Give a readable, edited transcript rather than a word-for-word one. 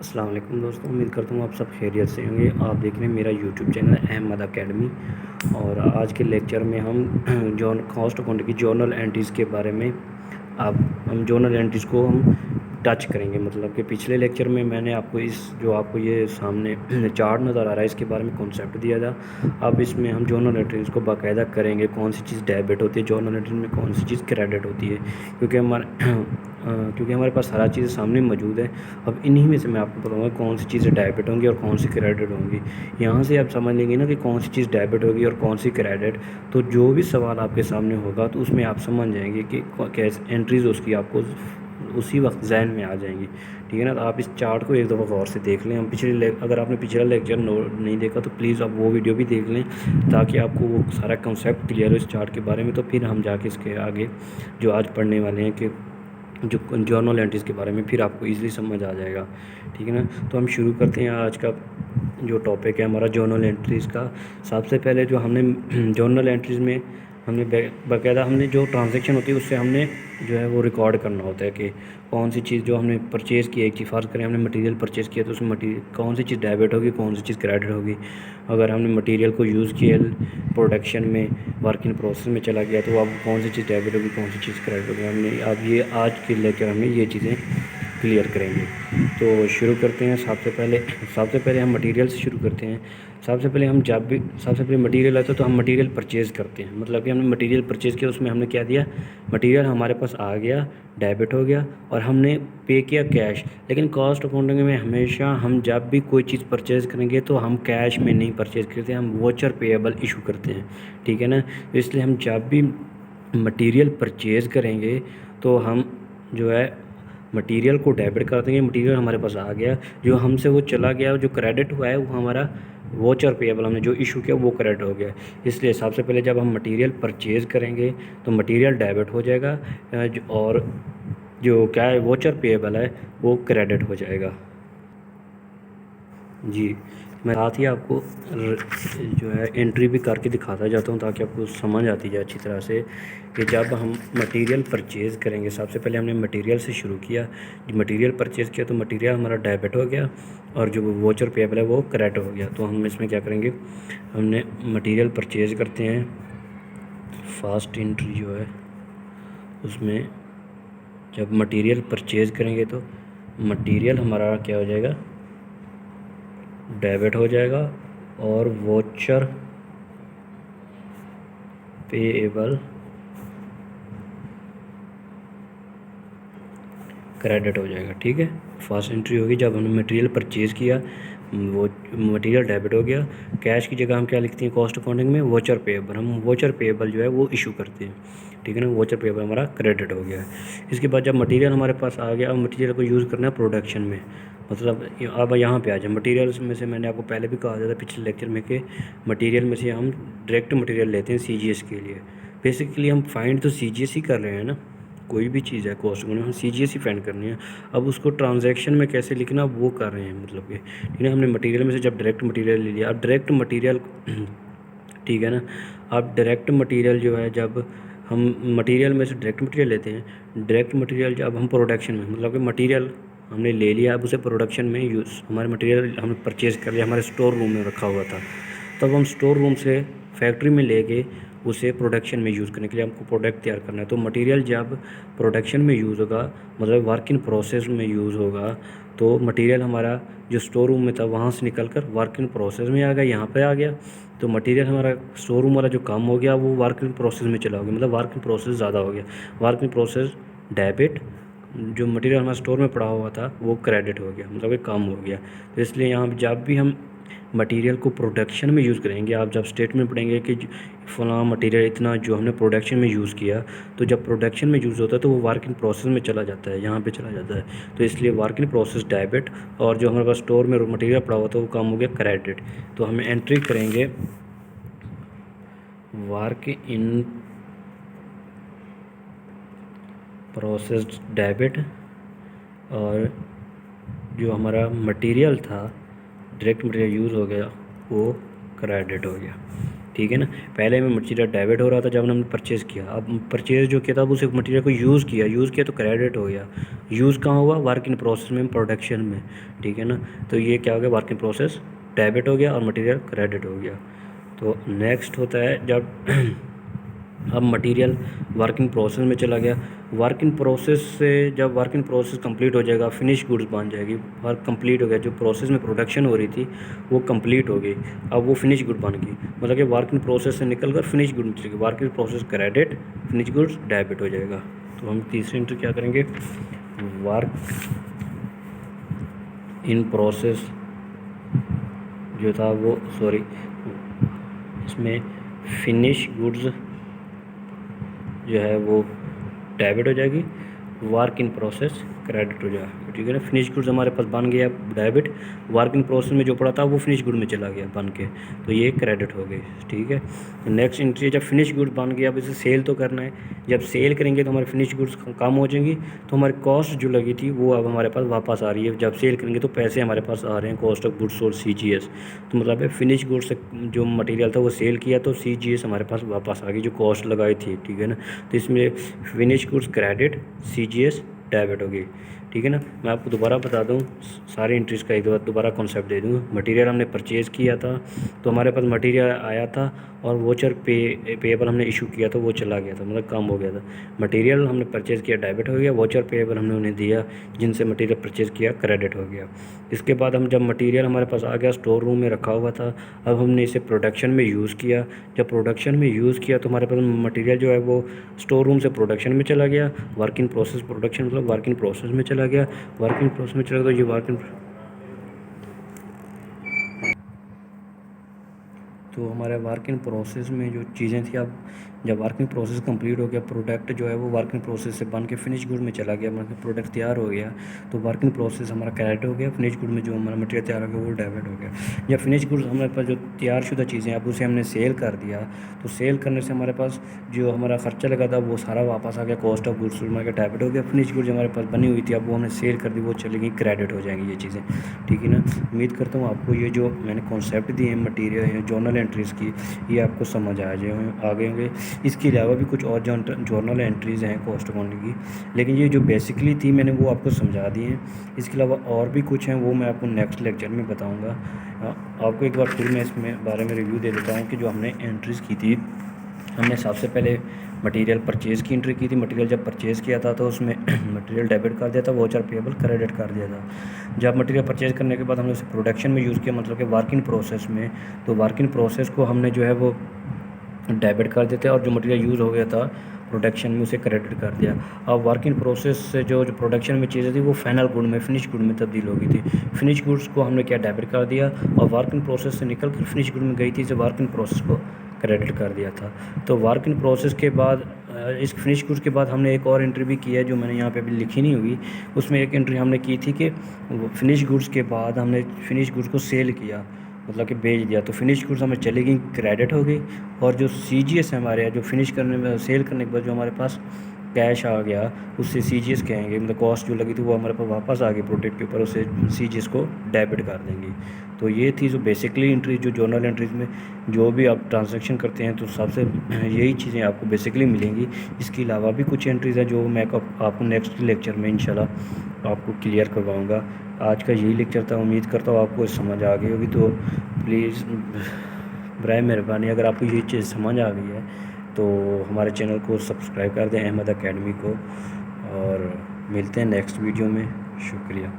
अस्सलाम वालेकुम दोस्तों, उम्मीद करता हूँ आप सब खैरियत से होंगे। आप देख रहे हैं मेरा यूट्यूब चैनल अहमद अकेडमी। और आज के लेक्चर में हम जॉन कॉस्ट अकाउंट की जर्नल एंट्रीज़ के बारे में हम जर्नल एंट्रीज़ को हम टच करेंगे। मतलब कि पिछले लेक्चर में मैंने आपको जो आपको ये सामने चार्ट नज़र आ रहा है, इसके बारे में कॉन्सेप्ट दिया था। अब इसमें हम जर्नल एंट्रीज़ को बाकायदा करेंगे, कौन सी चीज़ डेबिट होती है जर्नल एंट्री में, कौन सी चीज़ क्रेडिट होती है, क्योंकि हमारे पास सारा चीज़ सामने मौजूद है। अब इन्हीं में से मैं आपको बताऊंगा कौन सी चीज़ें डेबिट होंगी और कौन सी क्रेडिट होंगी। यहाँ से आप समझ लेंगे ना कि कौन सी चीज़ डेबिट होगी और कौन सी क्रेडिट। तो जो भी सवाल आपके सामने होगा तो उसमें आप समझ जाएंगे कि कैसे एंट्रीज उसकी आपको उसी वक्त जहन में आ जाएंगी। ठीक है ना। तो आप इस चार्ट को एक दफ़ा गौर से देख लें। हम अगर आपने पिछला लेक्चर नहीं देखा तो प्लीज़ आप वो वीडियो भी देख लें, ताकि आपको वो सारा कंसेप्ट क्लियर हो इस चार्ट के बारे में। तो फिर हम जाके इसके आगे जो आज पढ़ने वाले हैं कि जो जर्नल एंट्रीज़ के बारे में, फिर आपको इजीली समझ आ जाएगा। ठीक है ना। तो हम शुरू करते हैं आज का जो टॉपिक है हमारा जर्नल एंट्रीज़ का। सबसे पहले जो हमने जर्नल एंट्रीज़ में हमने बाकायदा हमने जो ट्रांजैक्शन होती है उससे हमने जो है वो रिकॉर्ड करना होता है कि कौन सी चीज़ जो हमने परचेज़ की है। एक चीज़ फ़र्ज़ करें हमने मटेरियल परचेज़ किया, तो उसमें मटीरियल कौन सी चीज़ डेबिट होगी, कौन सी चीज़ क्रेडिट होगी। अगर हमने मटेरियल को यूज़ किया प्रोडक्शन में, वर्क इन प्रोसेस में चला गया, तो अब कौन सी चीज़ डेबिट होगी, कौन सी चीज़ क्रेडिट होगी। हमने अब ये आज के लेकर हमने ये चीज़ें क्लियर करेंगे। तो शुरू करते हैं। सबसे पहले हम मटेरियल से शुरू करते हैं। सबसे पहले मटेरियल आता है तो हम मटेरियल परचेज़ करते हैं। मतलब कि हमने मटेरियल परचेज़ किया, उसमें हमने क्या दिया, मटेरियल हमारे पास आ गया, डेबिट हो गया और हमने पे किया कैश। लेकिन कॉस्ट अकाउंटिंग में हमेशा हम जब भी कोई चीज़ परचेज़ करेंगे तो हम कैश में नहीं परचेज़ करते, हम वोचर पेएबल इशू करते हैं। ठीक है ना। तो इसलिए हम जब भी मटेरियल परचेज़ करेंगे तो हम जो है मटेरियल को डेबिट कर देंगे। मटेरियल हमारे पास आ गया, जो हमसे वो चला गया, जो क्रेडिट हुआ है वो हमारा वोचर पेएबल हमने जो इशू किया वो क्रेडिट हो गया। इसलिए सबसे पहले जब हम मटेरियल परचेज़ करेंगे तो मटेरियल डेबिट हो जाएगा, और जो क्या है वोचर पेएबल है वो क्रेडिट हो जाएगा। जी, मैं साथ ही आपको जो है एंट्री भी करके दिखाता जाता हूँ, ताकि आपको समझ आती जाए अच्छी तरह से कि जब हम मटेरियल परचेज़ करेंगे। सबसे पहले हमने मटेरियल से शुरू किया, मटेरियल परचेज़ किया तो मटेरियल हमारा डेबिट हो गया और जो वोचर पेएबल है वो क्रेडिट हो गया। तो हम इसमें क्या करेंगे, हमने मटेरियल परचेज़ करते हैं, फास्ट एंट्री जो है उसमें जब मटेरियल परचेज़ करेंगे तो मटेरियल हमारा क्या हो जाएगा, डेबिट हो जाएगा और वोचर पेएबल क्रेडिट हो जाएगा। ठीक है। फास्ट एंट्री होगी जब हमने मटेरियल परचेज़ किया, वो मटेरियल डेबिट हो गया। कैश की जगह हम क्या लिखते हैं कॉस्ट अकाउंटिंग में, वोचर पेएबल। हम वोचर पेएबल जो है वो इशू करते हैं। ठीक है ना। वोचर पेएबल हमारा क्रेडिट हो गया है। इसके बाद जब मटेरियल हमारे पास आ गया, अब मटेरियल को यूज़ करना है प्रोडक्शन में। मतलब अब यहाँ पे आ जाए, मटेरियल्स में से मैंने आपको पहले भी कहा था पिछले लेक्चर में कि मटेरियल में से हम डायरेक्ट मटेरियल लेते हैं सीजीएस के लिए। बेसिकली हम फाइंड तो सीजीएस ही कर रहे हैं ना, कोई भी चीज़ है कॉस्ट में हम सीजीएस ही फाइंड करनी है। अब उसको ट्रांजैक्शन में कैसे लिखना वो कर रहे हैं। मतलब कि ठीक है, हमने मटेरियल में से जब डायरेक्ट मटेरियल ले लिया, अब डायरेक्ट मटेरियल ठीक है ना। अब डायरेक्ट मटेरियल जो है, जब हम मटेरियल में से डायरेक्ट मटेरियल लेते हैं, डायरेक्ट मटेरियल जब हम प्रोडक्शन में, मतलब कि मटेरियल हमने ले लिया, अब उसे प्रोडक्शन में यूज़, हमारे मटेरियल हमने परचेज़ कर लिया, हमारे स्टोर रूम में रखा हुआ था, तब हम स्टोर रूम से फैक्ट्री में लेके उसे प्रोडक्शन में यूज़ करने के लिए हमको प्रोडक्ट तैयार करना है। तो मटेरियल जब प्रोडक्शन में यूज़ होगा, मतलब वर्क इन प्रोसेस में यूज़ होगा, तो मटेरियल हमारा जो स्टोर रूम में था वहाँ से निकल कर वर्क इन प्रोसेस में आ गया, यहाँ पे आ गया। तो मटेरियल हमारा स्टोर रूम वाला जो काम हो गया वो वर्क इन प्रोसेस में चला गया, मतलब वर्क इन प्रोसेस ज़्यादा हो गया। वर्क इन प्रोसेस डेबिट, जो मटेरियल हमारे स्टोर में पड़ा हुआ था वो क्रेडिट हो गया, मतलब कि कम हो गया। तो इसलिए यहाँ जब भी हम मटेरियल को प्रोडक्शन में यूज़ करेंगे, आप जब स्टेटमेंट पढ़ेंगे कि फ़लाँ मटेरियल इतना जो हमने प्रोडक्शन में यूज़ किया, तो जब प्रोडक्शन में यूज़ होता है तो वो वर्क इन प्रोसेस में चला जाता है, यहाँ पे चला जाता है। तो इसलिए वर्क इन प्रोसेस डेबिट, और जो हमारे पास स्टोर में मटेरियल पड़ा हुआ था वो काम हो गया क्रेडिट। तो हमें एंट्री करेंगे वर्क इन प्रोसेस डेबिट, और जो हमारा मटेरियल था डायरेक्ट मटेरियल यूज़ हो गया वो क्रेडिट हो गया। ठीक है ना। पहले में मटेरियल डेबिट हो रहा था जब हमने परचेज़ किया, अब परचेज़ जो किया था उस मटेरियल को यूज़ किया तो क्रेडिट हो गया। यूज़ कहाँ हुआ? वर्क इन प्रोसेस में, प्रोडक्शन में, ठीक है ना। तो ये क्या हो गया? वर्क इन प्रोसेस डेबिट हो गया और मटेरियल क्रेडिट हो गया। तो नेक्स्ट होता है जब अब मटेरियल वर्किंग प्रोसेस में चला गया। वर्क इन प्रोसेस से जब वर्क इन प्रोसेस कंप्लीट हो जाएगा, फिनिश गुड्स बन जाएगी, वर्क कंप्लीट हो गया, जो प्रोसेस में प्रोडक्शन हो रही थी वो कंप्लीट हो गई, अब वो फिनिश गुड बन गई। मतलब कि वर्क इन प्रोसेस से निकल कर फिनिश गुड में चलेगी, work in process credit, finish goods debit हो जाएगा। तो हम तीसरी एंट्री क्या करेंगे? वर्क इन प्रोसेस जो था वो इसमें फिनिश गुड्स जो है वो डेबिट हो जाएगी, वर्क इन प्रोसेस क्रेडिट हो जाएगा, ठीक है ना। फिनिश गुड्स हमारे पास बन गया डेबिट, वर्क इन प्रोसेस में जो पड़ा था वो फिनिश गुड में चला गया बन के, तो ये क्रेडिट हो गई, ठीक है। नेक्स्ट एंट्री, जब फिनिश गुड बन गया अब इसे सेल तो करना है, जब सेल करेंगे तो हमारे फिनिश गुड्स कम हो जाएंगी, तो हमारी कॉस्ट जो लगी थी वो अब हमारे पास वापस आ रही है। जब सेल करेंगे तो पैसे हमारे पास आ रहे हैं, कॉस्ट ऑफ गुड्स और CGS। तो मतलब है फिनिश गुड्स से जो मटेरियल था वो सेल किया तो CGS हमारे पास वापस आ गई, जो कॉस्ट लगाई थी, ठीक है ना। तो इसमें finish goods credit, CGS debit हो गई, ठीक है ना। मैं आपको दोबारा बता दूं, सारी एंट्रीज़ का एक दोबारा कॉन्सेप्ट दे दूँ। मटेरियल हमने परचेज़ किया था तो हमारे पास मटेरियल आया था और वोचर पेएबल हमने इशू किया तो वो चला गया था, मतलब कम हो गया था। मटेरियल हमने परचेज़ किया डेबिट हो गया, वोचर पेएबल हमने उन्हें दिया जिनसे मटेरियल परचेज़ किया क्रेडिट हो गया। इसके बाद हम जब मटेरियल हमारे पास आ गया, स्टोर रूम में रखा हुआ था, अब हमने इसे प्रोडक्शन में यूज़ किया। जब प्रोडक्शन में यूज़ किया तो हमारे पास मटेरियल जो है वो स्टोर रूम से प्रोडक्शन में चला गया, वर्क इन प्रोसेस प्रोडक्शन मतलब वर्क इन प्रोसेस में चला गया, वर्क इन प्रोसेस में चला गया, तो ये वर्क इन, तो हमारे वर्क इन प्रोसेस में जो चीज़ें थी, अब जब वर्किंग प्रोसेस कंप्लीट हो गया, प्रोडक्ट जो है वो वर्किंग प्रोसेस से बन के फिनिश गुड में चला गया, मतलब प्रोडक्ट तैयार हो गया, तो वर्किंग प्रोसेस हमारा क्रेडिट हो गया, फिनिश गुड में जो हमारा मटेरियल तैयार हो गया वो डेबिट हो गया। या फिनिश गुड्स हमारे पास जो तैयार शुदा चीज़ें अब उसे हमने सेल कर दिया, तो सेल करने से हमारे पास जो हमारा खर्चा लगा था वो सारा वापस आ गया, कॉस्ट ऑफ गुड्स हमारे डेबिट हो गया। फिनिश गुड्स हमारे पास बनी हुई थी अब वो हमने सेल कर दी, वो चलेगी, क्रेडिट हो जाएंगी ये चीज़ें, ठीक है ना। उम्मीद करता हूँ आपको ये जो मैंने कॉन्सेप्ट दिए हैं मटीरियल जर्नल एंट्रीज़ की, ये आपको समझ आ गए होंगे। इसके अलावा भी कुछ और जर्नल एंट्रीज़ हैं कॉस्ट अकाउंटिंग की, लेकिन ये जो बेसिकली थी मैंने वो आपको समझा दी हैं। इसके अलावा और भी कुछ हैं वो मैं आपको नेक्स्ट लेक्चर में बताऊंगा। आपको एक बार फिर मैं इसमें बारे में रिव्यू दे देता हूँ कि जो हमने एंट्रीज़ की थी, हमने सबसे पहले मटेरियल परचेज़ की एंट्री की थी। मटेरियल जब परचेज़ किया था तो उसमें मटेरियल डेबिट कर दिया था, वोचर पेएबल क्रेडिट कर दिया था। जब मटेरियल परचेज़ करने के बाद हमने उसे प्रोडक्शन में यूज़ किया, मतलब कि वर्क इन प्रोसेस में, तो वर्क इन प्रोसेस को हमने जो है वो डेबिट कर देते हैं और जो मटेरियल यूज़ हो गया था प्रोडक्शन में उसे क्रेडिट कर दिया। अब वर्क इन प्रोसेस से जो प्रोडक्शन में चीज़ें थी वो फाइनल गुड में, फिनिश गुड में तब्दील हो गई थी। फिनिश गुड्स को हमने क्या डेबिट कर दिया और वर्क इन प्रोसेस से निकल कर फिनिश गुड में गई थी, इसे वर्क इन प्रोसेस को क्रेडिट कर दिया था। तो वर्क इन प्रोसेस के बाद इस फिनिश गुड्स के बाद हमने एक और एंट्री भी की है जो मैंने यहाँ पे अभी लिखी नहीं हुई। उसमें एक एंट्री हमने की थी कि फिनिश गुड्स के बाद हमने फिनिश गुड्स को सेल किया, मतलब कि बेच दिया, तो फिनिश गुड्स हमें चली गई, क्रेडिट हो गई। और जो CGS है हमारे यहाँ, जो फिनिश करने में सेल करने के बाद जो हमारे पास कैश आ गया उससे CGS कहेंगे, मतलब कॉस्ट जो लगी थी वो हमारे पास वापस आ गई प्रोडक्ट के ऊपर, उससे CGS को डेबिट कर देंगे। तो ये थी जो बेसिकली एंट्रीज, जो जर्नल एंट्रीज़ में जो भी आप ट्रांजैक्शन करते हैं तो सबसे यही चीज़ें आपको बेसिकली मिलेंगी। इसके अलावा भी कुछ एंट्रीज़ हैं जो मैं आपको नेक्स्ट लेक्चर में इंशाल्लाह आपको क्लियर करवाऊँगा। आज का यही लेक्चर था, उम्मीद करता हूँ आपको समझ आ गई होगी। तो प्लीज़ बराए मेहरबानी अगर आपको ये चीज़ समझ आ गई है तो हमारे चैनल को सब्सक्राइब कर दें, अहमद एकेडमी को, और मिलते हैं नेक्स्ट वीडियो में। शुक्रिया।